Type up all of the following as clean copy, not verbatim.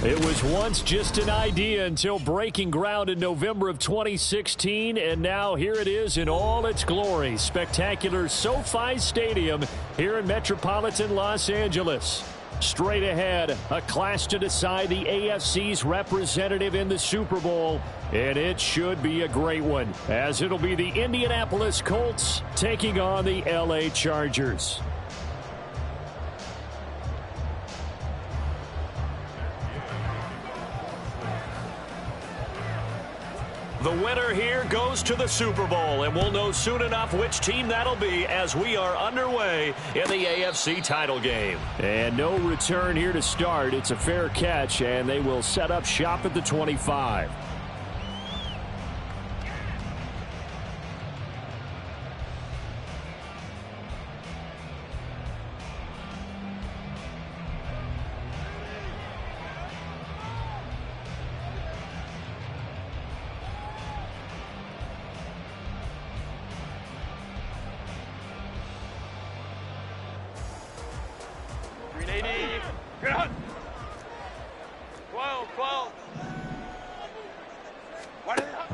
It was once just an idea until breaking ground in November of 2016, and now here it is in all its glory. Spectacular SoFi Stadium here in metropolitan Los Angeles. Straight ahead, a clash to decide the AFC's representative in the Super Bowl, and it should be a great one, as it'll be the Indianapolis Colts taking on the LA Chargers. The winner here goes to the Super Bowl, and we'll know soon enough which team that'll be as we are underway in the AFC title game. And no return here to start. It's a fair catch, and they will set up shop at the 25.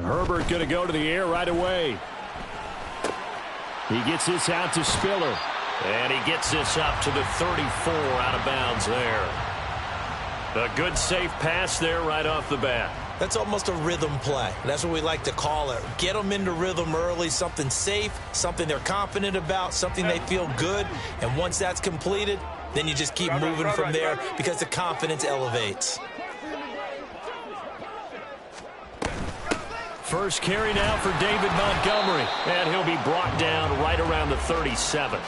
Herbert going to go to the air right away. He gets this out to Spiller. And he gets this up to the 34 out of bounds there. A good safe pass there right off the bat. That's almost a rhythm play. That's what we like to call it. Get them into rhythm early, something safe, something they're confident about, something they feel good. And once that's completed, then you just keep moving from there because the confidence elevates. First carry now for David Montgomery, and he'll be brought down right around the 37.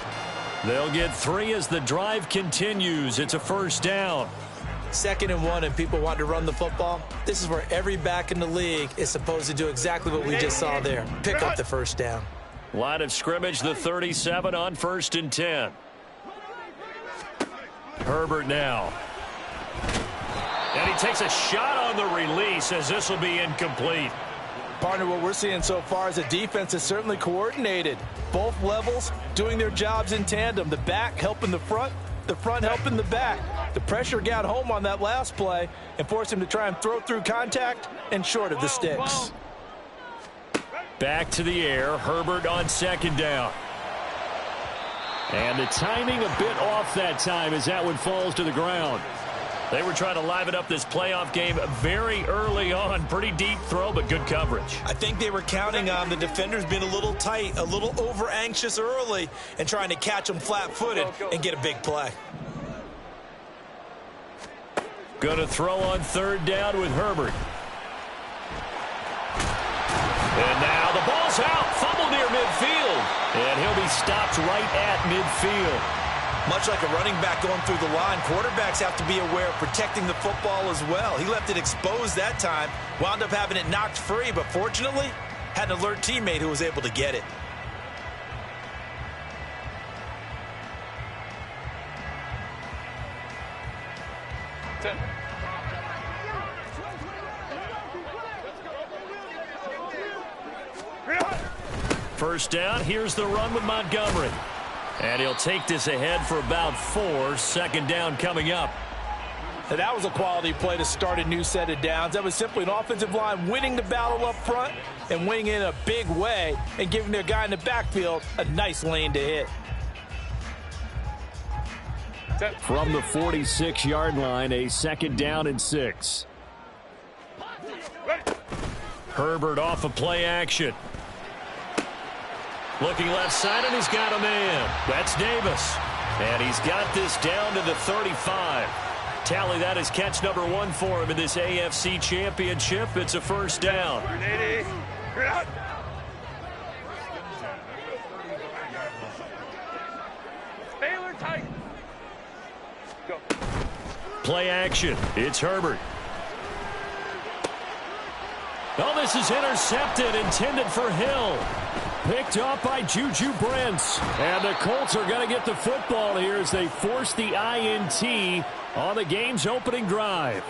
They'll get 3 as the drive continues. It's a first down. 2nd and 1, and people want to run the football. This is where every back in the league is supposed to do exactly what we just saw there. Pick up the first down. Line of scrimmage, the 37 on 1st and 10. Herbert now. And he takes a shot on the release as this will be incomplete. Partner, what we're seeing so far is a defense is certainly coordinated. Both levels doing their jobs in tandem. The back helping the front helping the back. The pressure got home on that last play and forced him to try and throw through contact and short of the sticks. Back to the air. Herbert on 2nd down. And the timing a bit off that time as that one falls to the ground. They were trying to liven up this playoff game very early on. Pretty deep throw, but good coverage. I think they were counting on the defenders being a little tight, a little over-anxious early, and trying to catch them flat-footed and get a big play. Going to throw on 3rd down with Herbert. And now the ball's out. Fumble near midfield. And he'll be stopped right at midfield. Much like a running back going through the line, quarterbacks have to be aware of protecting the football as well. He left it exposed that time, wound up having it knocked free, but fortunately, had an alert teammate who was able to get it. First down, here's the run with Montgomery. And he'll take this ahead for about 4. 2nd down coming up. Now that was a quality play to start a new set of downs. That was simply an offensive line winning the battle up front and winning in a big way and giving their guy in the backfield a nice lane to hit. From the 46-yard line, a 2nd down and 6. Herbert off of play action. Looking left side, and he's got a man. That's Davis. And he's got this down to the 35. Tally, that is catch number 1 for him in this AFC Championship. It's a first down. Play action. It's Herbert. Oh, this is intercepted, intended for Hill. Picked up by Juju Brents. And the Colts are going to get the football here as they force the INT on the game's opening drive.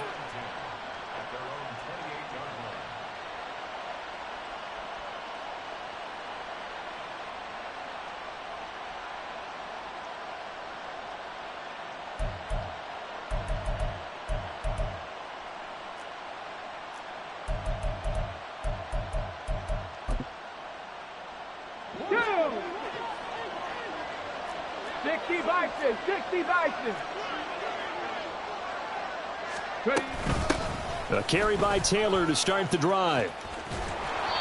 60 Bison, 60 Bison. A carry by Taylor to start the drive.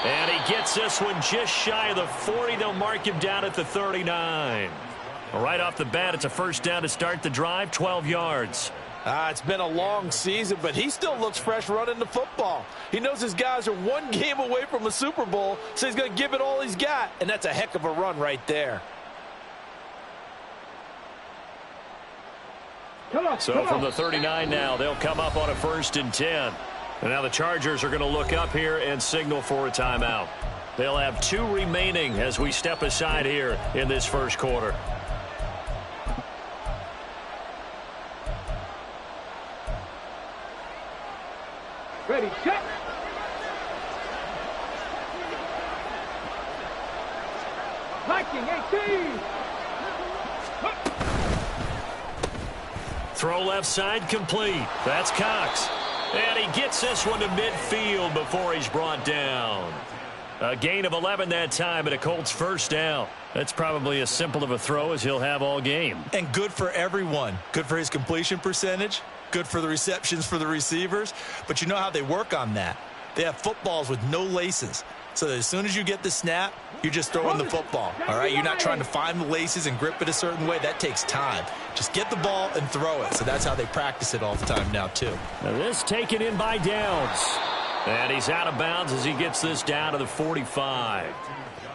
And he gets this one just shy of the 40. They'll mark him down at the 39. Right off the bat, it's a first down to start the drive, 12 yards. It's been a long season, but he still looks fresh running the football. He knows his guys are one game away from a Super Bowl, so he's going to give it all he's got, and that's a heck of a run right there. So from the 39 now, they'll come up on a 1st and 10. And now the Chargers are going to look up here and signal for a timeout. They'll have 2 remaining as we step aside here in this first quarter. Ready, check. Viking 18. Throw left side complete. That's Cox. And he gets this one to midfield before he's brought down. A gain of 11 that time and a Colts first down. That's probably as simple of a throw as he'll have all game. And good for everyone. Good for his completion percentage. Good for the receptions for the receivers. But you know how they work on that. They have footballs with no laces. So that as soon as you get the snap, you're just throwing the football. All right, you're not trying to find the laces and grip it a certain way. That takes time. Just get the ball and throw it. So that's how they practice it all the time now, too. Now this taken in by Downs. And he's out of bounds as he gets this down to the 45.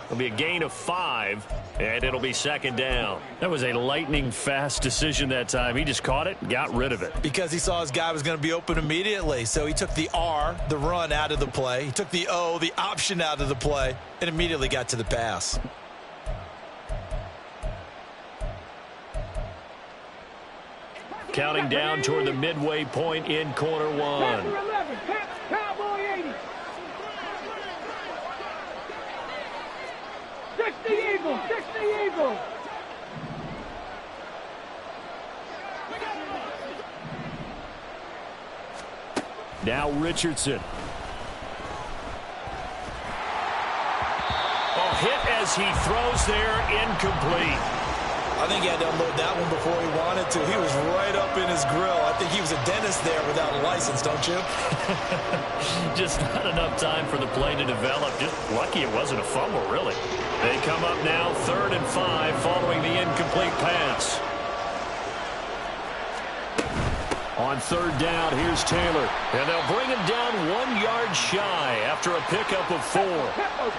It'll be a gain of 5, and it'll be 2nd down. That was a lightning-fast decision that time. He just caught it and got rid of it. Because he saw his guy was going to be open immediately. So he took the R, the run, out of the play. He took the O, the option, out of the play, and immediately got to the pass. Counting down toward the midway point in quarter 1. 11, Cowboy 80. 60 Eagles, 60 Eagles. Now Richardson. Oh, hit as he throws there, incomplete. I think he had to unload that one before he wanted to. He was right up in his grill. I think he was a dentist there without a license, don't you? Just not enough time for the play to develop. Just lucky it wasn't a fumble, really. They come up now 3rd and 5 following the incomplete pass. On 3rd down, here's Taylor. And they'll bring him down 1 yard shy after a pickup of 4.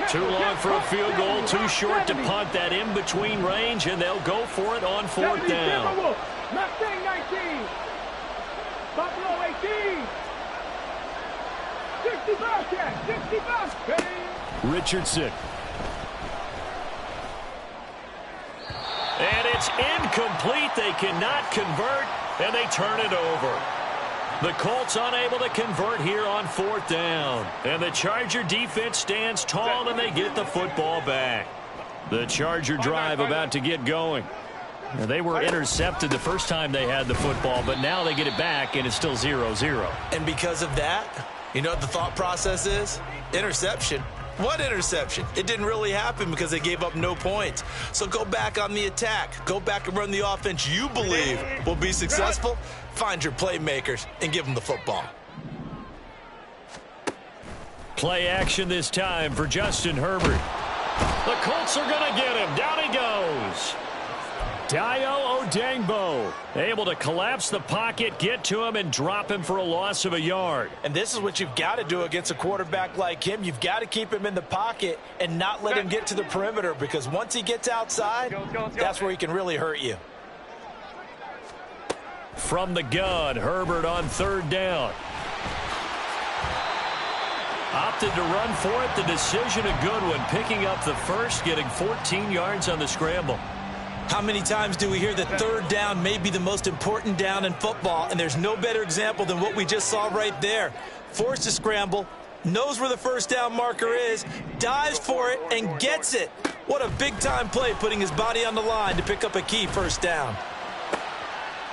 Too long for a field goal, too short to punt that in-between range, and they'll go for it on 4th down. Mustang 19. Buffalo 18. 60 Bobcats, 60 Bobcats. Richardson. And it's incomplete. They cannot convert, and they turn it over. The Colts unable to convert here on 4th down. And the Charger defense stands tall, and they get the football back. The Charger drive about to get going. Now, they were intercepted the first time they had the football, but now they get it back, and it's still 0-0. And because of that, you know what the thought process is? Interception. What interception? It didn't really happen because they gave up no points. So go back on the attack. Go back and run the offense you believe will be successful. Find your playmakers and give them the football. Play action this time for Justin Herbert. The Colts are going to get him. Down he goes. Dayo Odeyingbo able to collapse the pocket, get to him, and drop him for a loss of a yard. And this is what you've got to do against a quarterback like him. You've got to keep him in the pocket and not let him get to the perimeter, because once he gets outside, that's where he can really hurt you. From the gun, Herbert on 3rd down. Opted to run for it. The decision a good one. Picking up the first, getting 14 yards on the scramble. How many times do we hear that 3rd down may be the most important down in football, and there's no better example than what we just saw right there. Forced to scramble, knows where the 1st down marker is, dives for it, and gets it. What a big-time play, putting his body on the line to pick up a key 1st down.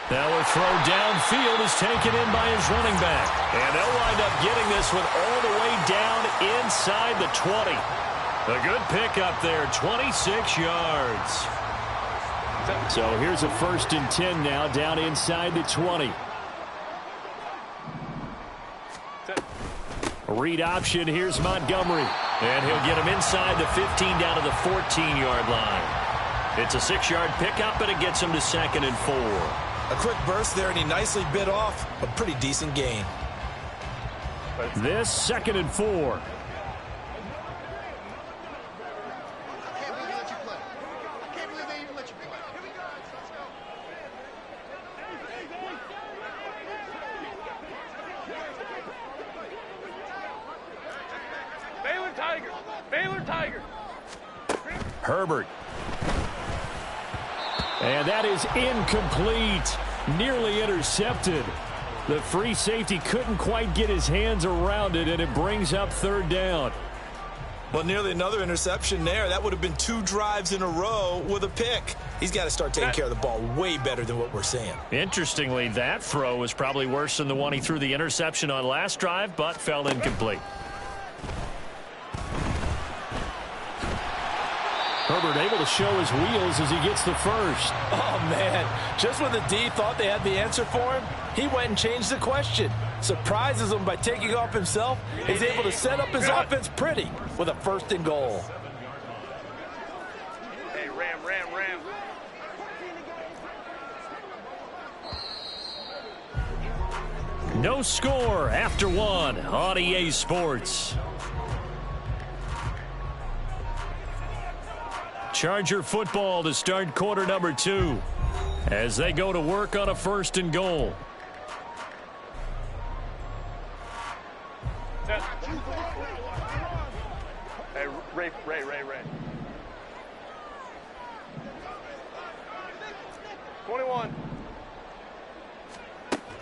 Now a throw downfield is taken in by his running back. And they'll wind up getting this one all the way down inside the 20. A good pickup there, 26 yards. So here's a 1st and 10 now, down inside the 20. Read option, here's Montgomery. And he'll get him inside the 15 down to the 14-yard line. It's a 6-yard pickup, and it gets him to 2nd and 4. A quick burst there, and he nicely bit off a pretty decent gain. This 2nd and 4. Herbert. And that is incomplete. Nearly intercepted. The free safety couldn't quite get his hands around it, and it brings up 3rd down. Well, nearly another interception there. That would have been 2 drives in a row with a pick. He's got to start taking care of the ball way better than what we're seeing. Interestingly, that throw was probably worse than the one he threw the interception on last drive, but fell incomplete. Herbert able to show his wheels as he gets the 1st. Oh, man. Just when the D thought they had the answer for him, he went and changed the question. Surprises him by taking off himself. He's able to set up his offense pretty with a 1st and goal. Hey, Ram. No score after 1 on EA Sports. Charger football to start quarter number 2 as they go to work on a 1st and goal. Hey, Ray.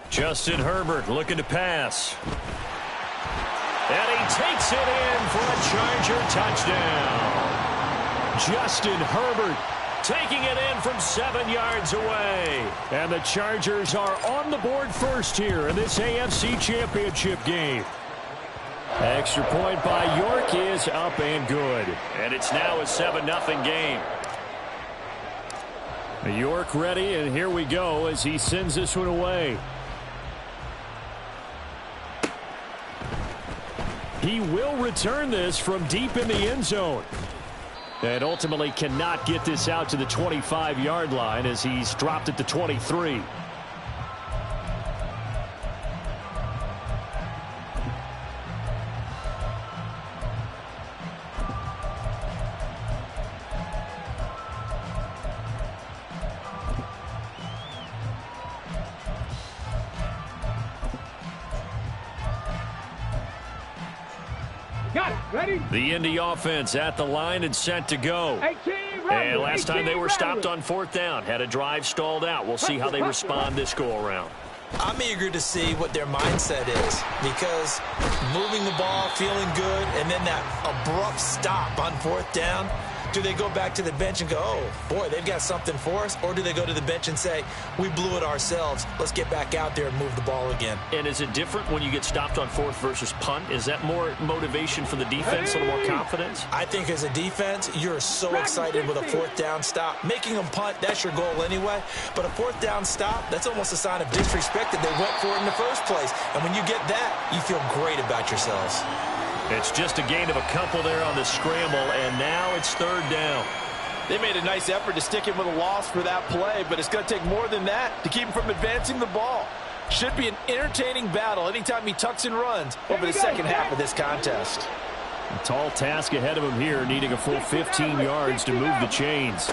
Justin Herbert looking to pass. And he takes it in for a Charger touchdown. Justin Herbert taking it in from 7 yards away. And the Chargers are on the board first here in this AFC Championship game. Extra point by York is up and good. And it's now a 7-0 game. York ready, and here we go as he sends this one away. He will return this from deep in the end zone. And ultimately cannot get this out to the 25-yard line as he's dropped at the 23. The Indy offense at the line and set to go. And last time they were stopped on 4th down, had a drive stalled out. We'll see how they respond this go-around. I'm eager to see what their mindset is, because moving the ball, feeling good, and then that abrupt stop on 4th down, do they go back to the bench and go, oh, boy, they've got something for us? Or do they go to the bench and say, we blew it ourselves, let's get back out there and move the ball again? And is it different when you get stopped on 4th versus punt? Is that more motivation for the defense, a little more confidence? I think as a defense, you're so excited with a 4th down stop. Making them punt, that's your goal anyway. But a 4th down stop, that's almost a sign of disrespect that they went for it in the first place. And when you get that, you feel great about yourselves. It's just a gain of a couple there on the scramble, and now it's 3rd down. They made a nice effort to stick him with a loss for that play, but it's going to take more than that to keep him from advancing the ball. Should be an entertaining battle anytime he tucks and runs over the second half of this contest. A tall task ahead of him here, needing a full 15 yards to move the chains.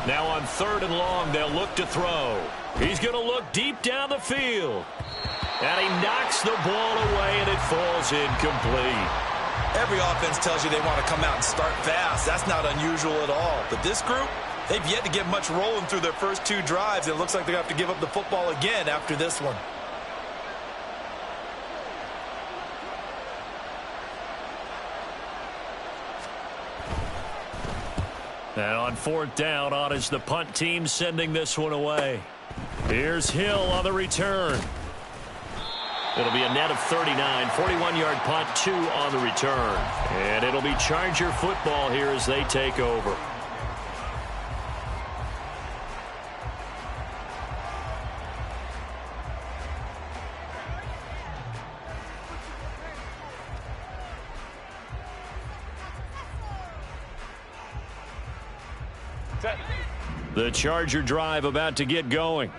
Now on 3rd and long, they'll look to throw. He's going to look deep down the field. And he knocks the ball away, and it falls incomplete. Every offense tells you they want to come out and start fast. That's not unusual at all. But this group, they've yet to get much rolling through their first 2 drives. It looks like they're going to have to give up the football again after this one. And on 4th down, on is the punt team sending this one away. Here's Hill on the return. It'll be a net of 39, 41-yard punt, 2 on the return. And it'll be Charger football here as they take over. The Charger drive about to get going.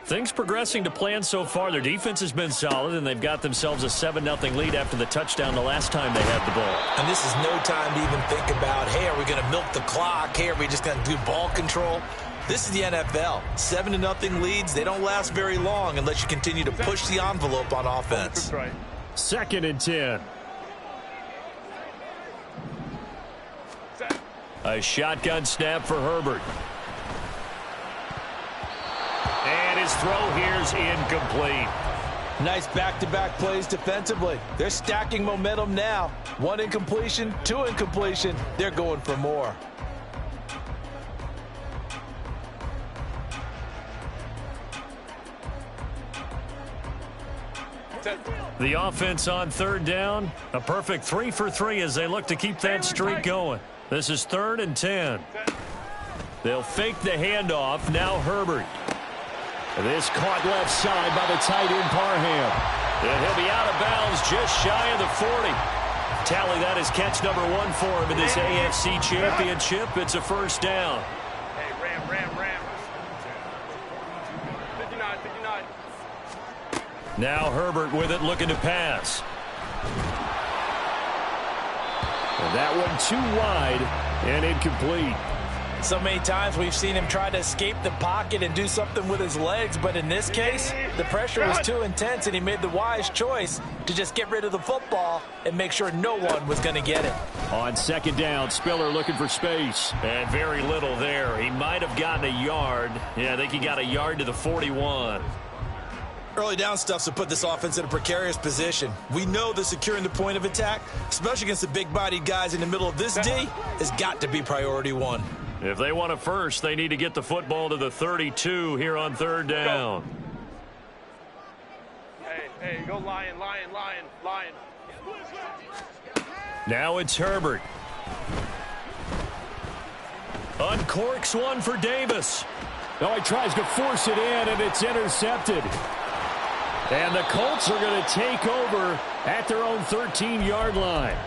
Things progressing to plan so far. Their defense has been solid, and they've got themselves a 7-0 lead after the touchdown the last time they had the ball. And this is no time to even think about, hey, are we going to milk the clock? Hey, are we just going to do ball control? This is the NFL. 7-0 leads, they don't last very long unless you continue to push the envelope on offense. 2nd and 10. A shotgun snap for Herbert. And his throw here's incomplete. Nice back-to-back plays defensively. They're stacking momentum now. 1 incompletion, 2 incompletion. They're going for more. The offense on 3rd down. A perfect 3 for 3 as they look to keep that streak going. This is 3rd and 10. They'll fake the handoff. Now Herbert. This caught left side by the tight end Parham. And he'll be out of bounds just shy of the 40. Tally, that is catch number 1 for him in this AFC Championship. It's a 1st down. Hey, Ram. 59. Now Herbert with it, looking to pass. And that one too wide and incomplete. So many times we've seen him try to escape the pocket and do something with his legs, but in this case, the pressure was too intense, and he made the wise choice to just get rid of the football and make sure no one was going to get it. On 2nd down, Spiller looking for space. And very little there. He might have gotten a yard. Yeah, I think he got a yard to the 41. Early down stuff's to put this offense in a precarious position. We know that securing the point of attack, especially against the big-bodied guys in the middle of this D, has got to be priority 1. If they want a first, they need to get the football to the 32 here on 3rd down. Hey, go Lion. Now it's Herbert. Uncorks one for Davis. Oh, he tries to force it in, and it's intercepted. And the Colts are going to take over at their own 13-yard line.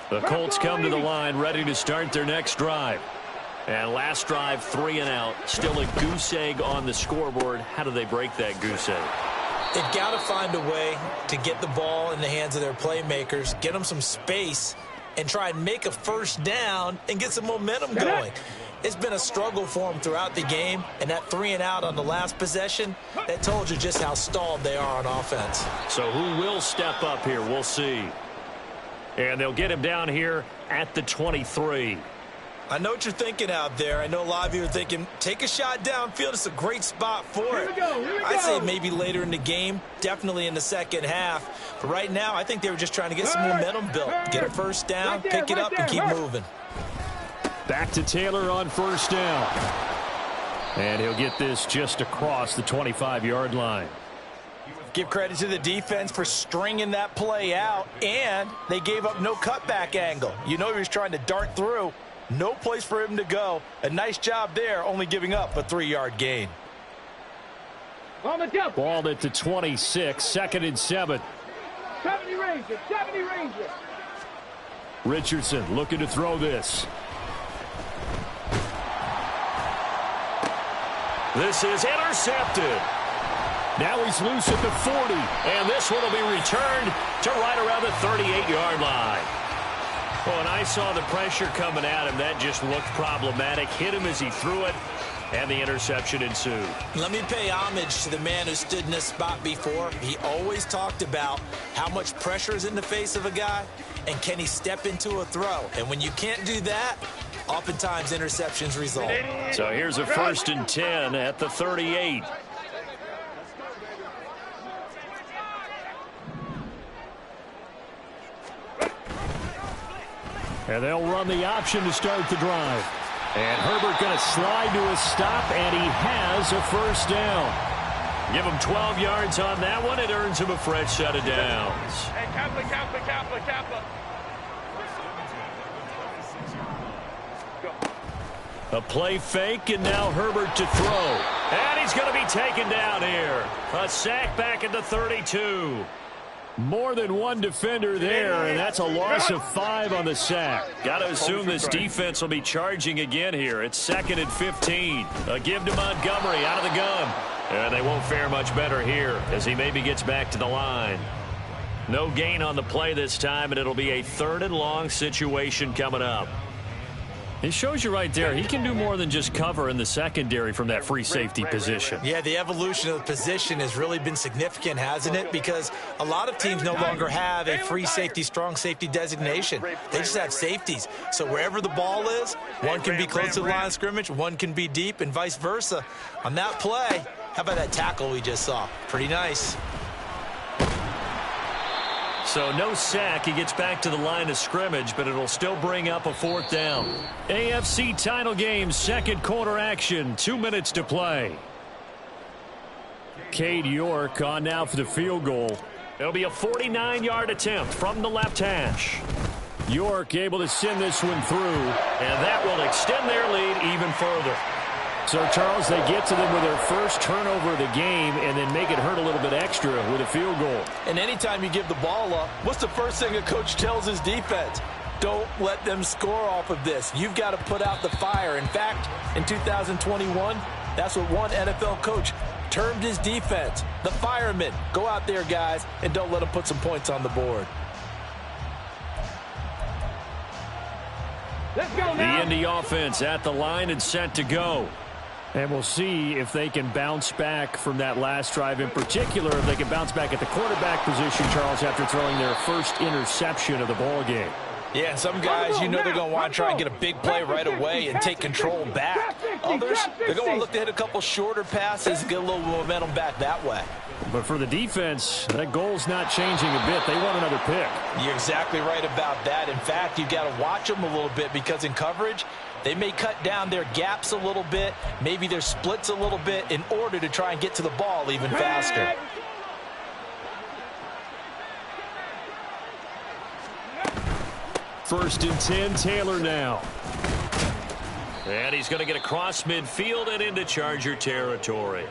The Colts come to the line ready to start their next drive. And last drive, 3 and out. Still a goose egg on the scoreboard. How do they break that goose egg? They've got to find a way to get the ball in the hands of their playmakers, get them some space, and try and make a 1st down and get some momentum going. It's been a struggle for them throughout the game, and that 3 and out on the last possession, that told you just how stalled they are on offense. So who will step up here? We'll see. And they'll get him down here at the 23. I know what you're thinking out there. I know a lot of you are thinking, take a shot downfield. It's a great spot for it. I'd say maybe later in the game, definitely in the 2nd half. But right now, I think they were just trying to get some momentum built. Get a 1st down, pick it up, and keep moving. Back to Taylor on 1st down. And he'll get this just across the 25-yard line. Give credit to the defense for stringing that play out, and they gave up no cutback angle. You know he was trying to dart through. No place for him to go. A nice job there, only giving up a 3-yard gain. Ball at the 26, 2nd and 7. 70 Rangers. Richardson looking to throw this. This is intercepted. Now he's loose at the 40, and this one will be returned to right around the 38-yard line. Well, and I saw the pressure coming at him. That just looked problematic. Hit him as he threw it, and the interception ensued. Let me pay homage to the man who stood in this spot before. He always talked about how much pressure is in the face of a guy, and can he step into a throw. And when you can't do that, oftentimes interceptions result. So here's a 1st and 10 at the 38. And they'll run the option to start the drive. And Herbert going to slide to a stop, and he has a 1st down. Give him 12 yards on that one. It earns him a fresh set of downs. Hey, Kappa. Go. A play fake, and now Herbert to throw. And he's going to be taken down here. A sack back at the 32. More than one defender there, and that's a loss of 5 on the sack. Got to assume this defense will be charging again here. It's 2nd and 15. A give to Montgomery out of the gun. And they won't fare much better here as he maybe gets back to the line. No gain on the play this time, and it'll be a 3rd and long situation coming up. It shows you right there, he can do more than just cover in the secondary from that free safety position. Yeah, the evolution of the position has really been significant, hasn't it? Because a lot of teams no longer have a free safety, strong safety designation. They just have safeties. So wherever the ball is, one can be close to the line of scrimmage, one can be deep, and vice versa. On that play, how about that tackle we just saw? Pretty nice. So no sack. He gets back to the line of scrimmage, but it'll still bring up a 4th down. AFC title game, 2nd quarter action. 2 minutes to play. Cade York on now for the field goal. It'll be a 49-yard attempt from the left hash. York able to send this one through, and that will extend their lead even further. So, Charles, they get to them with their first turnover of the game and then make it hurt a little bit extra with a field goal. And anytime you give the ball up, what's the first thing a coach tells his defense? Don't let them score off of this. You've got to put out the fire. In fact, in 2021, that's what one NFL coach termed his defense, the firemen. Go out there, guys, and don't let them put some points on the board. Let's go The now. Indy offense at the line and set to go. And we'll see if they can bounce back from that last drive, in particular, if they can bounce back at the quarterback position, Charles, after throwing their first interception of the ball game. Yeah, and some guys, you know they're going to want to try and get a big play right away and take control back. Others, they're going to want to look to hit a couple shorter passes, get a little momentum back that way. But for the defense, that goal's not changing a bit. They want another pick. You're exactly right about that. In fact, you've got to watch them a little bit because in coverage, they may cut down their gaps a little bit, maybe their splits a little bit in order to try and get to the ball even faster. First and 10, Taylor now. And he's going to get across midfield and into Charger territory.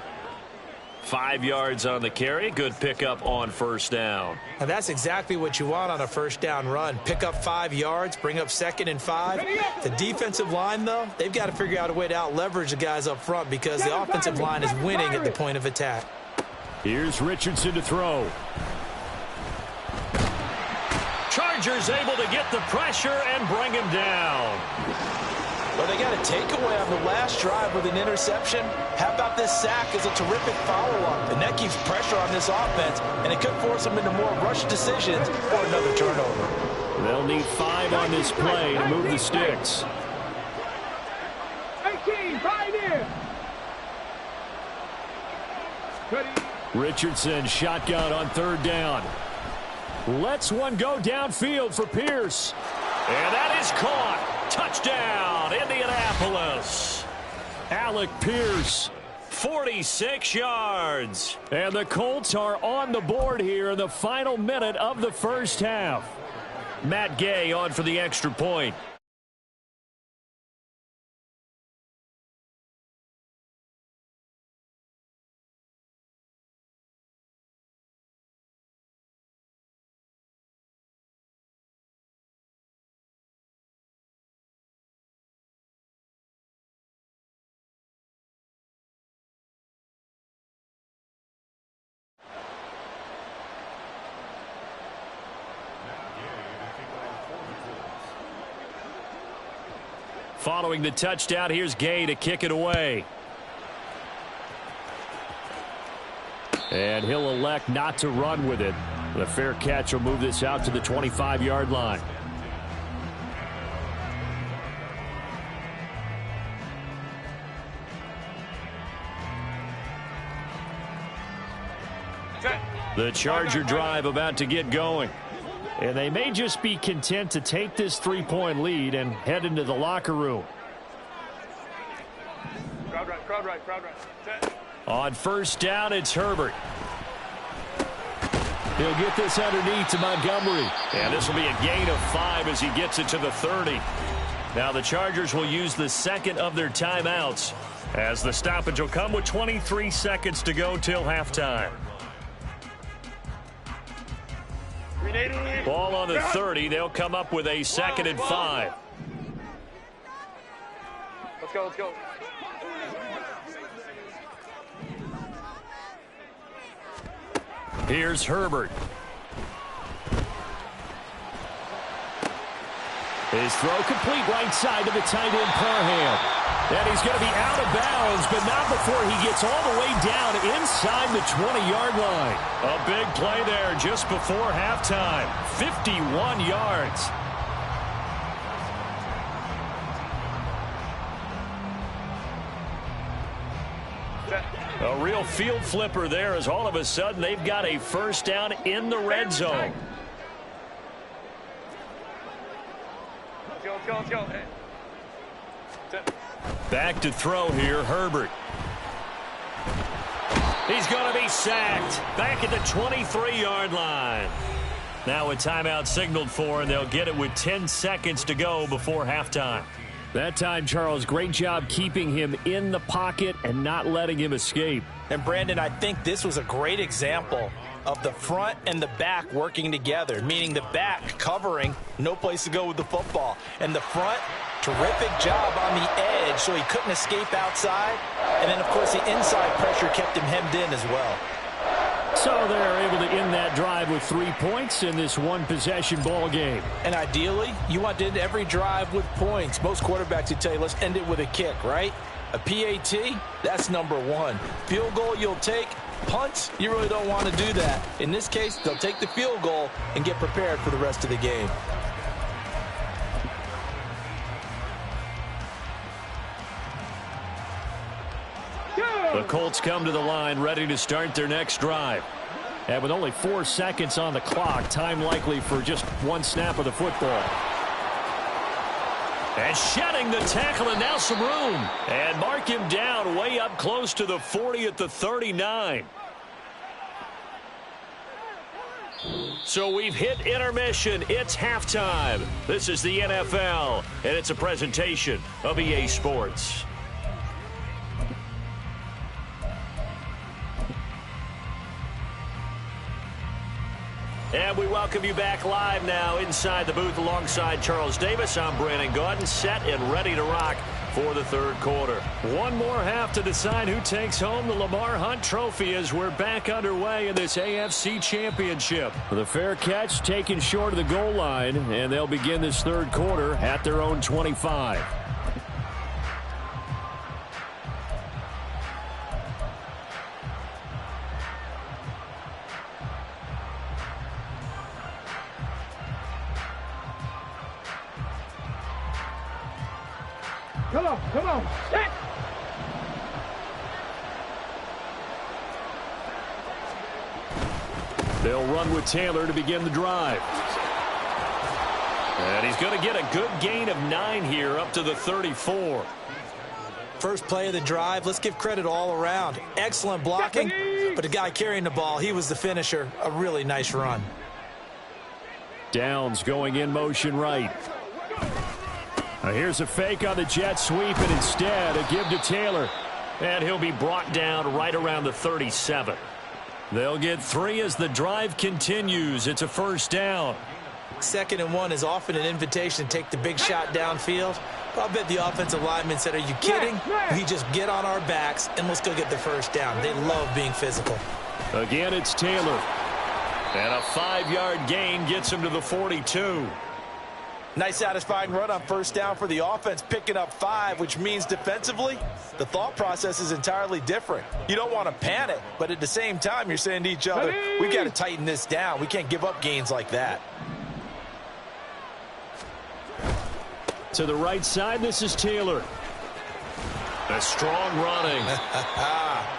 5 yards on the carry. Good pickup on first down. Now that's exactly what you want on a first down run. Pick up 5 yards, bring up 2nd and 5. The defensive line, though, they've got to figure out a way to out-leverage the guys up front because the offensive line is winning at the point of attack. Here's Richardson to throw. Chargers able to get the pressure and bring him down. Well, they got a takeaway on the last drive with an interception. How about this sack as a terrific follow-up? And that keeps pressure on this offense, and it could force them into more rush decisions or another turnover. They'll need 5 on this play to move the sticks. 18, pioneer. Richardson shotgun on 3rd down. Lets one go downfield for Pierce. And that is caught. Touchdown, Indianapolis. Alec Pierce, 46 yards. And the Colts are on the board here in the final minute of the first half. Matt Gay on for the extra point. Following the touchdown, here's Gay to kick it away. And he'll elect not to run with it. The fair catch will move this out to the 25-yard line. The Charger drive about to get going. And they may just be content to take this 3-point lead and head into the locker room. Crowd right. Set. On first down, it's Herbert. He'll get this underneath to Montgomery. And this will be a gain of 5 as he gets it to the 30. Now the Chargers will use the second of their timeouts, as the stoppage will come with 23 seconds to go till halftime. Ball on the 30. They'll come up with a 2nd and 5. Let's go, let's go. Here's Herbert. His throw complete right side to the tight end Parham. And he's going to be out of bounds, but not before he gets all the way down inside the 20-yard line. A big play there just before halftime. 51 yards. A real field flipper there, as all of a sudden they've got a first down in the red zone. Let's go. Back to throw here, Herbert. He's going to be sacked back at the 23-yard line. Now a timeout signaled for, and they'll get it with 10 seconds to go before halftime. That time, Charles, great job keeping him in the pocket and not letting him escape. And, Brandon, I think this was a great example of the front and the back working together, meaning the back covering, no place to go with the football. And the front, terrific job on the edge so he couldn't escape outside. And then, of course, the inside pressure kept him hemmed in as well. So they're able to end that drive with 3 points in this one-possession ball game. And ideally, you want to end every drive with points. Most quarterbacks would tell you, let's end it with a kick, right? A PAT, that's number one. Field goal you'll take. Punts, you really don't want to do that. In this case, they'll take the field goal and get prepared for the rest of the game. The Colts come to the line ready to start their next drive. And with only 4 seconds on the clock, time likely for just one snap of the football. And shedding the tackle, and now some room. And mark him down way up close to the 40 at the 39. So we've hit intermission. It's halftime. This is the NFL, and it's a presentation of EA Sports. And we welcome you back live now inside the booth alongside Charles Davis. I'm Brandon Gaudin, set and ready to rock for the third quarter. One more half to decide who takes home the Lamar Hunt Trophy as we're back underway in this AFC Championship. The fair catch taken short of the goal line, and they'll begin this third quarter at their own 25. Come on, set! They'll run with Taylor to begin the drive. And he's going to get a good gain of 9 here up to the 34. First play of the drive, let's give credit all around. Excellent blocking, but the guy carrying the ball, he was the finisher. A really nice run. Downs going in motion right. Now here's a fake on the jet sweep, and instead a give to Taylor. And he'll be brought down right around the 37. They'll get 3 as the drive continues. It's a first down. 2nd and 1 is often an invitation to take the big shot downfield. I'll bet the offensive lineman said, are you kidding? We just get on our backs and let's go get the first down. They love being physical. Again, it's Taylor. And a 5-yard gain gets him to the 42. Nice satisfying run on first down for the offense, picking up 5, which means defensively, the thought process is entirely different. You don't want to panic, but at the same time, you're saying to each other, we've got to tighten this down. We can't give up gains like that. To the right side, this is Taylor. A strong running.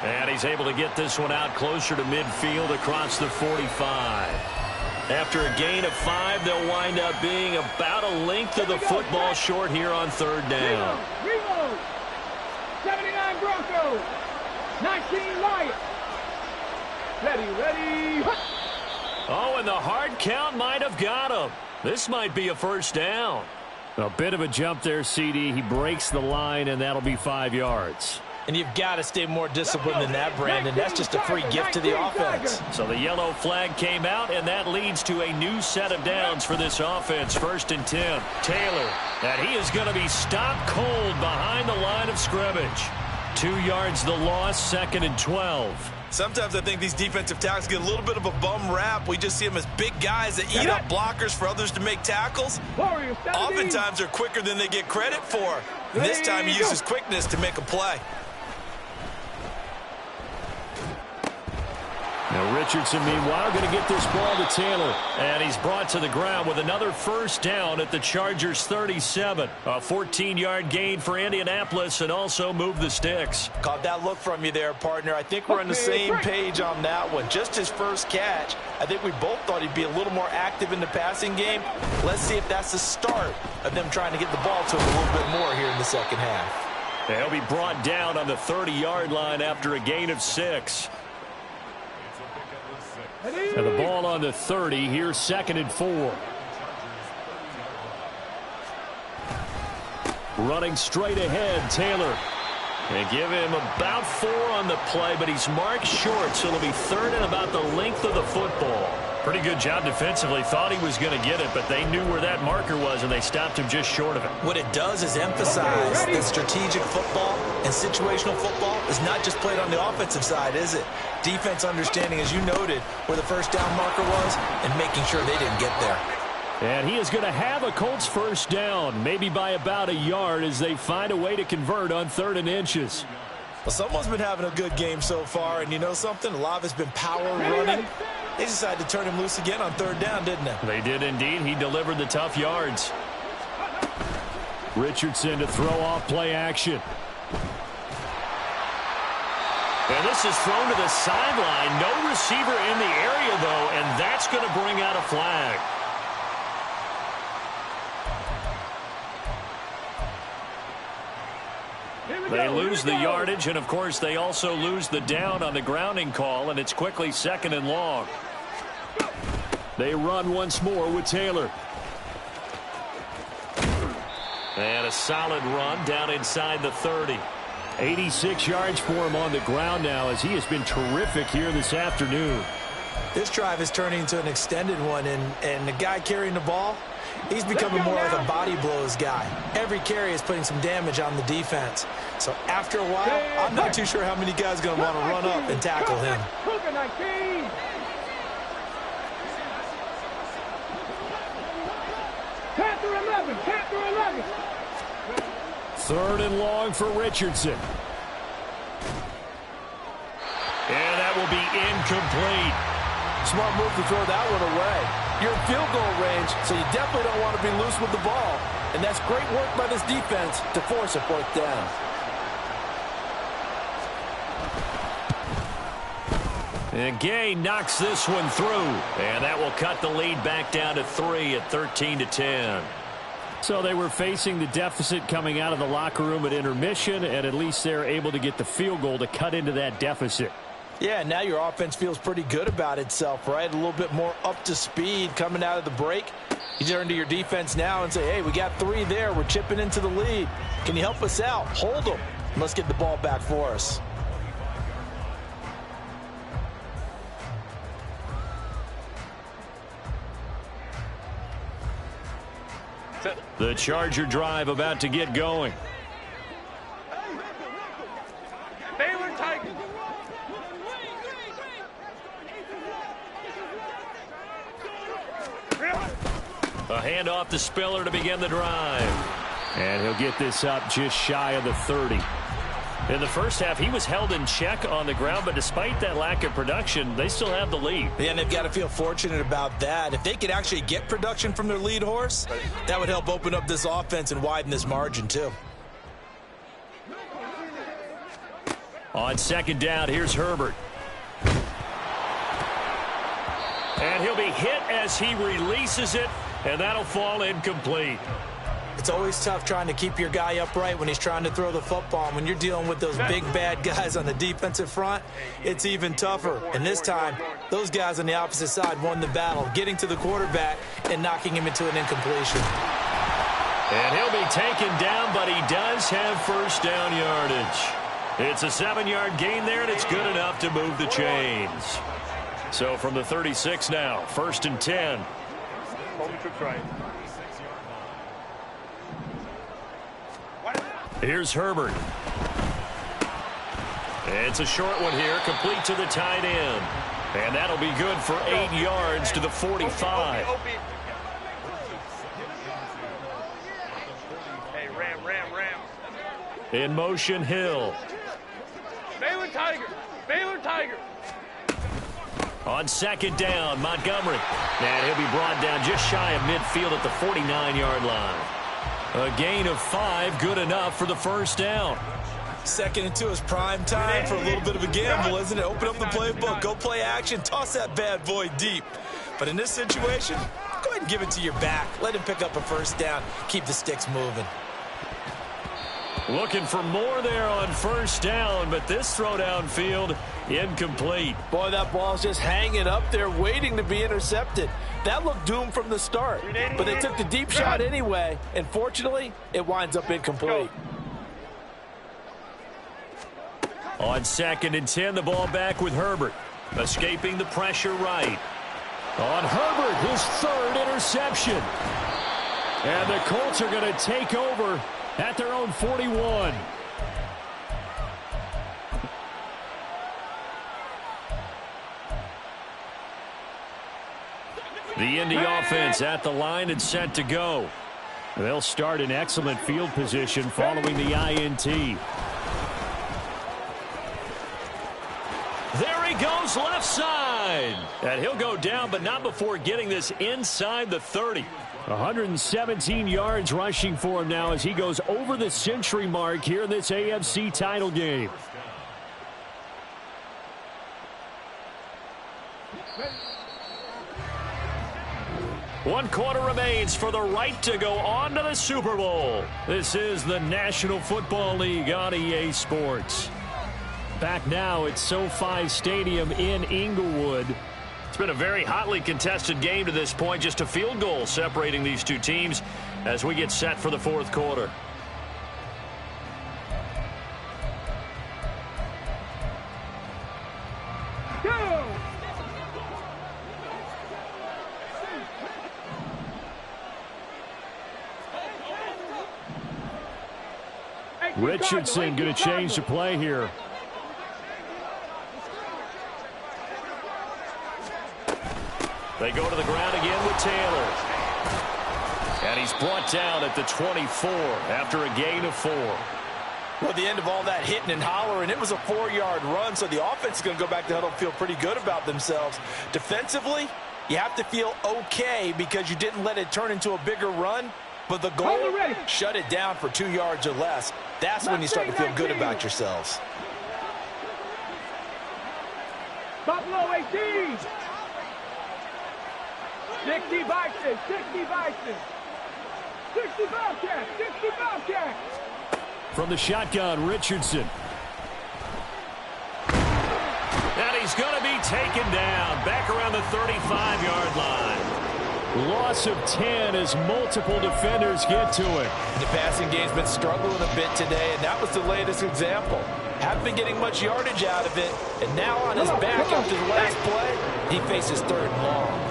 And he's able to get this one out closer to midfield across the 45. After a gain of 5, they'll wind up being about a length of the football short here on third down. Reload. 79 Broncos. 19 Lions. Ready. Oh, and the hard count might have got him. This might be a first down. A bit of a jump there, CD. He breaks the line, and that'll be 5 yards. And you've got to stay more disciplined than that, Brandon. That's just a free gift to the offense. So the yellow flag came out, and that leads to a new set of downs for this offense. 1st and 10. Taylor, and he is going to be stopped cold behind the line of scrimmage. 2 yards the loss, 2nd and 12. Sometimes I think these defensive tackles get a little bit of a bum rap. We just see them as big guys that eat up blockers for others to make tackles. Oftentimes they're quicker than they get credit for. And this time he uses quickness to make a play. Now Richardson, meanwhile, going to get this ball to Taylor. And he's brought to the ground with another 1st down at the Chargers' 37. A 14-yard gain for Indianapolis, and also move the sticks. Caught that look from you there, partner. I think we're on the same page on that one. Just his first catch. I think we both thought he'd be a little more active in the passing game. Let's see if that's the start of them trying to get the ball to him a little bit more here in the second half. He'll be brought down on the 30-yard line after a gain of 6. And the ball on the 30. Here's 2nd and 4. Running straight ahead, Taylor. And give him about 4 on the play, but he's marked short, so it'll be 3rd and about the length of the football. Pretty good job defensively. Thought he was going to get it, but they knew where that marker was, and they stopped him just short of it. What it does is emphasize that strategic football and situational football is not just played on the offensive side, is it? Defense understanding, as you noted, where the 1st down marker was and making sure they didn't get there. And he is going to have a Colts 1st down, maybe by about a yard as they find a way to convert on 3rd and inches. Well, someone's been having a good game so far, and you know something? A lot of it's been power running. They decided to turn him loose again on 3rd down, didn't they? They did indeed. He delivered the tough yards. Richardson to throw off play action. And this is thrown to the sideline. No receiver in the area, though, and that's going to bring out a flag. They lose the yardage, and, of course, they also lose the down on the grounding call, and it's quickly 2nd and long. They run once more with Taylor. And a solid run down inside the 30. 86 yards for him on the ground now as he has been terrific here this afternoon. This drive is turning into an extended one, and the guy carrying the ball, he's becoming more like a body blows guy. Every carry is putting some damage on the defense. So after a while, I'm not too sure how many guys are going to want to run up and tackle him. Panther 11, Panther 11. 3rd and long for Richardson. And that will be incomplete. Smart move to throw that one away. You're in field goal range, so you definitely don't want to be loose with the ball. And that's great work by this defense to force a 4th down. And Gay knocks this one through. And that will cut the lead back down to 3 at 13-10. So they were facing the deficit coming out of the locker room at intermission, and at least they're able to get the field goal to cut into that deficit. Yeah, now your offense feels pretty good about itself, right? A little bit more up to speed coming out of the break. You turn to your defense now and say, hey, we got 3 there. We're chipping into the lead. Can you help us out? Hold them. Let's get the ball back for us. The Charger drive about to get going. Baylor Tigers. A handoff to Spiller to begin the drive. And he'll get this up just shy of the 30. In the first half, he was held in check on the ground, but despite that lack of production, they still have the lead. Yeah, and they've got to feel fortunate about that. If they could actually get production from their lead horse, that would help open up this offense and widen this margin, too. On 2nd down, here's Herbert. And he'll be hit as he releases it, and that'll fall incomplete. It's always tough trying to keep your guy upright when he's trying to throw the football. When you're dealing with those big, bad guys on the defensive front, it's even tougher. And this time, those guys on the opposite side won the battle, getting to the quarterback and knocking him into an incompletion. And he'll be taken down, but he does have first down yardage. It's a 7-yard gain there, and it's good enough to move the chains. So from the 36 now, 1st and 10. Here's Herbert. It's a short one here, complete to the tight end. And that'll be good for 8 yards to the 45. Hey, ram. In motion, Hill. Baylor Tiger. On 2nd down, Montgomery. And he'll be brought down just shy of midfield at the 49-yard line. A gain of 5, good enough for the first down. 2nd and 2 is prime time for a little bit of a gamble, isn't it? Open up the playbook, go play action, toss that bad boy deep. But in this situation, go ahead and give it to your back. Let him pick up a first down. Keep the sticks moving. Looking for more there on first down, but this throw downfield incomplete. Boy, that ball's just hanging up there waiting to be intercepted. That looked doomed from the start, but they took the deep shot anyway, and fortunately, it winds up incomplete. On 2nd and 10, the ball back with Herbert. Escaping the pressure right. On Herbert, his 3rd interception. And the Colts are going to take over at their own 41. The Indy offense at the line and set to go. They'll start in excellent field position following the INT. There he goes left side. And he'll go down, but not before getting this inside the 30. 117 yards rushing for him now as he goes over the century mark here in this AFC title game. One quarter remains for the right to go on to the Super Bowl. This is the National Football League on EA Sports. Back now at SoFi Stadium in Inglewood. It's been a very hotly contested game to this point. Just a field goal separating these two teams as we get set for the 4th quarter. Go! Richardson going to change the play here. They go to the ground again with Taylor. And he's brought down at the 24 after a gain of 4. Well, at the end of all that hitting and hollering, it was a 4-yard run, so the offense is going to go back to the huddle and feel pretty good about themselves. Defensively, you have to feel okay because you didn't let it turn into a bigger run, but the goal, shut it down for 2 yards or less. That's when you start to feel good about yourselves. Buffalo 18. 60 Vikings, 60 Vikings. 60 Bobcats, 60 Bobcats. From the shotgun, Richardson. And he's going to be taken down back around the 35-yard line. Loss of 10 as multiple defenders get to it. The passing game's been struggling a bit today, and that was the latest example. Haven't been getting much yardage out of it, and now on his back after the last play, he faces 3rd and long.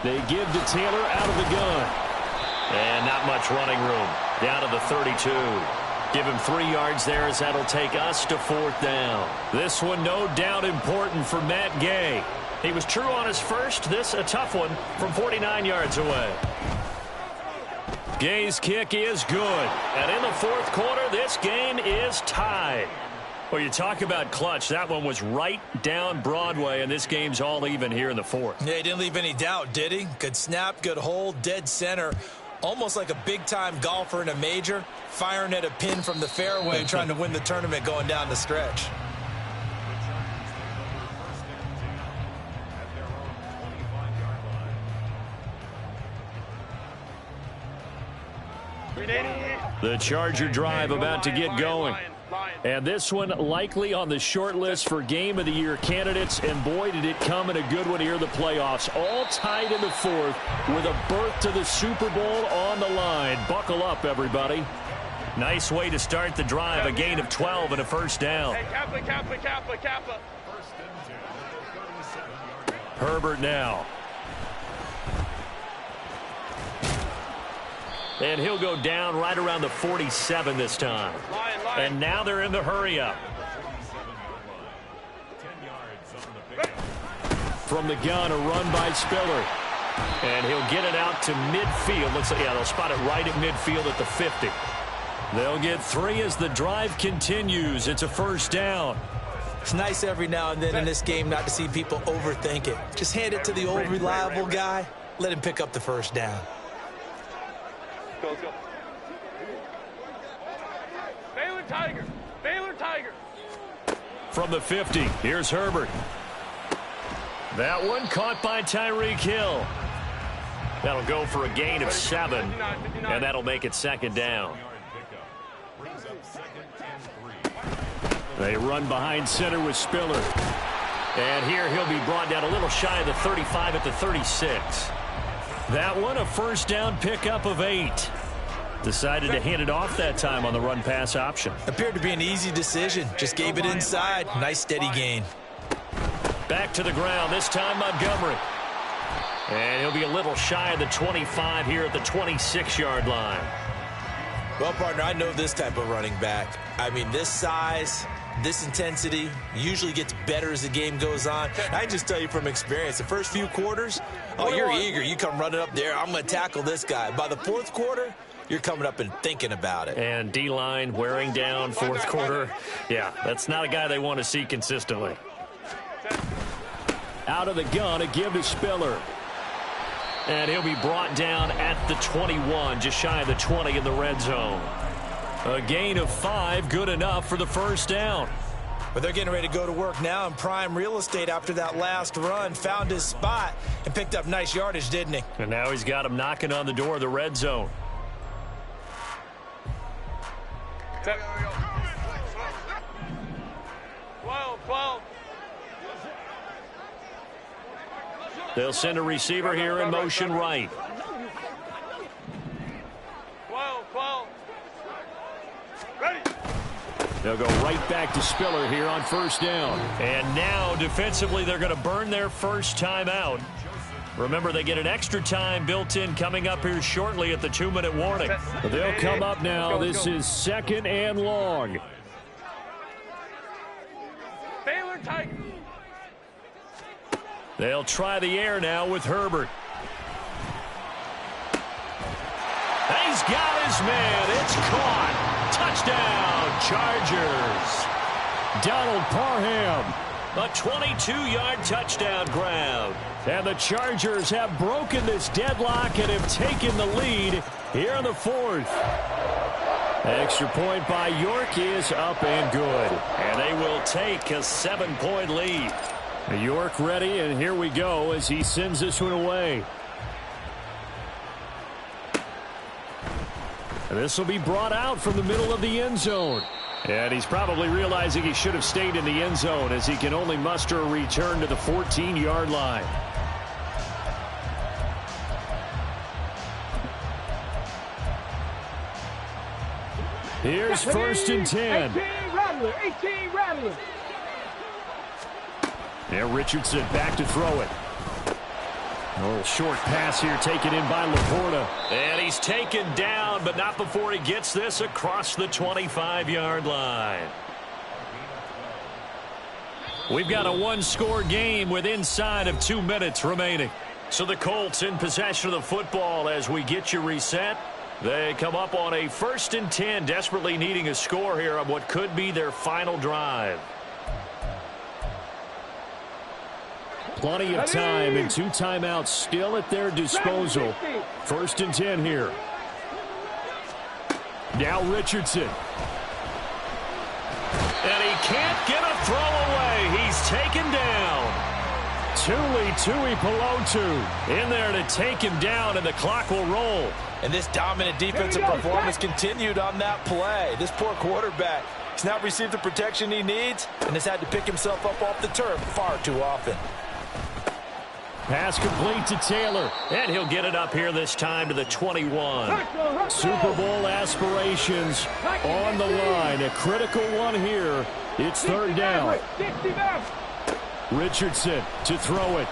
They give to Taylor out of the gun. And not much running room. Down to the 32. Give him 3 yards there as that'll take us to 4th down. This one no doubt important for Matt Gay. He was true on his first. This a tough one from 49 yards away. Gay's kick is good. And in the 4th quarter, this game is tied. Well, you talk about clutch. That one was right down Broadway, and this game's all even here in the 4th. Yeah, he didn't leave any doubt, did he? Good snap, good hold, dead center. Almost like a big-time golfer in a major, firing at a pin from the fairway, trying to win the tournament going down the stretch. The Charger drive about to get going. And this one likely on the short list for Game of the Year candidates. And boy, did it come in a good one here in the playoffs. All tied in the fourth with a berth to the Super Bowl on the line. Buckle up, everybody. Nice way to start the drive. A gain of 12 and a first down. Hey, Kappa. Herbert now. And he'll go down right around the 47 this time. Line. And now they're in the hurry-up. From the gun, a run by Spiller. And he'll get it out to midfield. Looks like, yeah, they'll spot it right at midfield at the 50. They'll get 3 as the drive continues. It's a first down. It's nice every now and then in this game not to see people overthink it. Just hand it to the old reliable guy. Let him pick up the first down. Go. Baylor Tiger. From the 50, here's Herbert. That one caught by Tyreek Hill. That'll go for a gain of 7, and that'll make it second down. They run behind center with Spiller. And here he'll be brought down a little shy of the 35 at the 36. That one, a first down pickup of 8. Decided to hand it off that time on the run-pass option. Appeared to be an easy decision. Just gave it inside. Nice steady gain. Back to the ground, this time Montgomery. And he'll be a little shy of the 25 here at the 26-yard line. Well, partner, I know this type of running back. I mean, this size, this intensity usually gets better as the game goes on. I can just tell you from experience, the first few quarters, oh, you're eager. You come running up there, I'm going to tackle this guy. By the fourth quarter, you're coming up and thinking about it. And D-line wearing down fourth quarter. Yeah, that's not a guy they want to see consistently. Out of the gun, a give to Spiller. And he'll be brought down at the 21, just shy of the 20 in the red zone. A gain of 5, good enough for the first down. But they're getting ready to go to work now in prime real estate after that last run. Found his spot and picked up nice yardage, didn't he? And now he's got him knocking on the door of the red zone. 12. They'll send a receiver here in motion right. 12. Ready. They'll go right back to Spiller here on first down. And now defensively they're going to burn their first time out. Remember, they get an extra time built in coming up here shortly at the 2-minute warning. But they'll come up now. This is 2nd and long. Baylor Tiger. They'll try the air now with Herbert. He's got his man. It's caught. Touchdown, Chargers. Donald Parham. A 22-yard touchdown grab. And the Chargers have broken this deadlock and have taken the lead here in the fourth. Extra point by York is up and good. And they will take a 7-point lead. York ready, and here we go as he sends this one away. This will be brought out from the middle of the end zone. And he's probably realizing he should have stayed in the end zone as he can only muster a return to the 14-yard line. Here's 1st and 10. 18 Rattler. And Richardson back to throw it. A little short pass here taken in by Laporta. And he's taken down, but not before he gets this across the 25-yard line. We've got a one-score game with inside of 2 minutes remaining. So the Colts in possession of the football as we get you reset. They come up on a 1st and 10, desperately needing a score here on what could be their final drive. Plenty of time and 2 timeouts still at their disposal. 1st and 10 here. Now Richardson. And he can't get a throw away. He's taken down. Tui Pelotu in there to take him down, and the clock will roll. And this dominant defensive performance continued on that play. This poor quarterback He's not received the protection he needs and has had to pick himself up off the turf far too often. Pass complete to Taylor. And he'll get it up here this time to the 21. Super Bowl aspirations on the line. A critical one here. It's third down. Richardson to throw it.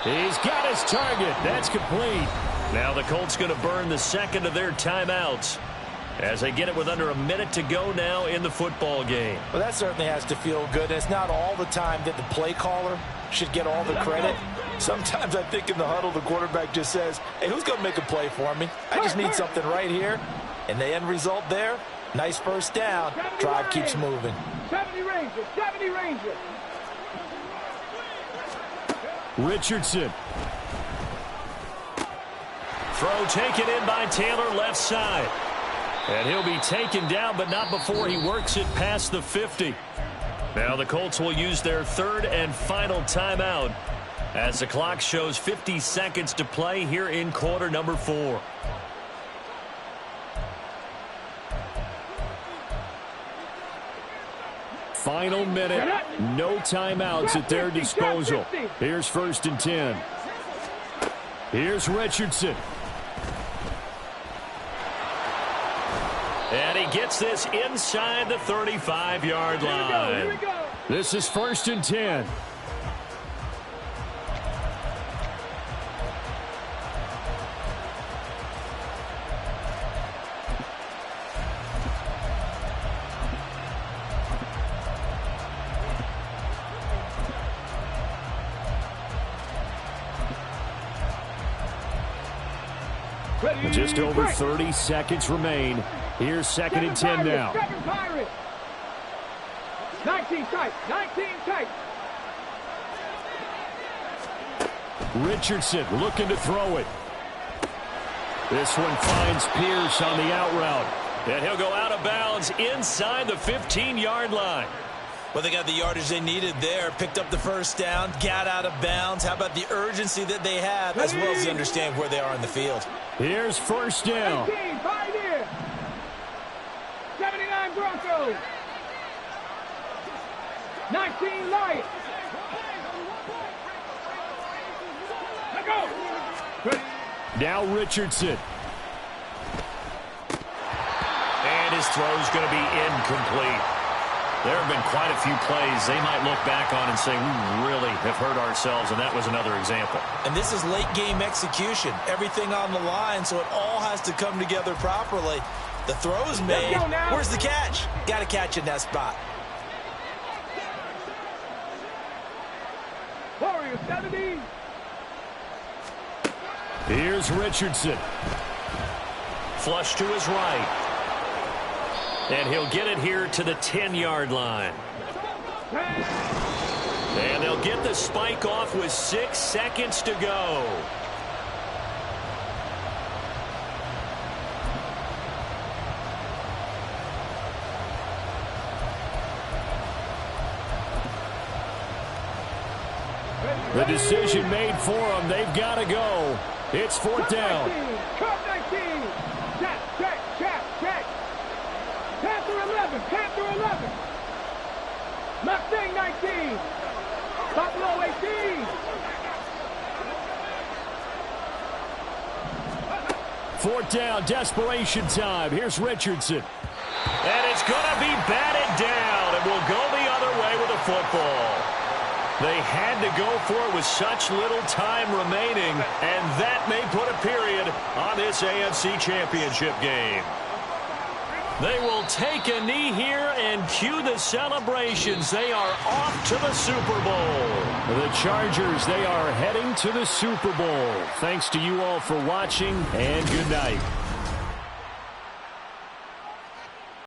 He's got his target. That's complete. Now the Colts going to burn the second of their timeouts as they get it with under a minute to go now in the football game. Well, that certainly has to feel good. It's not all the time that the play caller should get all the credit. Sometimes I think in the huddle the quarterback just says, hey, who's going to make a play for me? I just need something right here. And the end result there, nice first down. Drive keeps moving. 70 Rangers, 70 Rangers. Richardson. Throw taken in by Taylor left side. And he'll be taken down, but not before he works it past the 50. Now the Colts will use their third and final timeout as the clock shows 50 seconds to play here in quarter number 4. Final minute. No timeouts at their disposal. Here's 1st and 10. Here's Richardson. And he gets this inside the 35-yard line. This is 1st and 10. Just over 30 seconds remain. Here's 2nd and 10 now. 19 tight, 19 tight. Richardson looking to throw it. This one finds Pierce on the out route. And he'll go out of bounds inside the 15-yard line. Well, they got the yardage they needed there. Picked up the first down, got out of bounds. How about the urgency that they have, as well as they understand where they are in the field? Here's 1st down. 18, Pioneer. 79 Broncos. 19 Lions. Let go. Now Richardson. And his throw's going to be incomplete. There have been quite a few plays they might look back on and say, we really have hurt ourselves, and that was another example. And this is late-game execution. Everything on the line, so it all has to come together properly. The throw's made. Where's the catch? Got to catch in that spot. Warriors 70. Here's Richardson. Flush to his right. And he'll get it here to the 10-yard line. And they'll get the spike off with 6 seconds to go. The decision made for them. They've got to go. It's 4th down. Cut 19. Check. Panther 11. Mustang 19. Buffalo 18. 4th down, desperation time. Here's Richardson. And it's going to be batted down, and will go the other way with the football. They had to go for it with such little time remaining, and that may put a period on this AFC Championship game. They will take a knee here and cue the celebrations. They are off to the Super Bowl. The Chargers, they are heading to the Super Bowl. Thanks to you all for watching, and good night.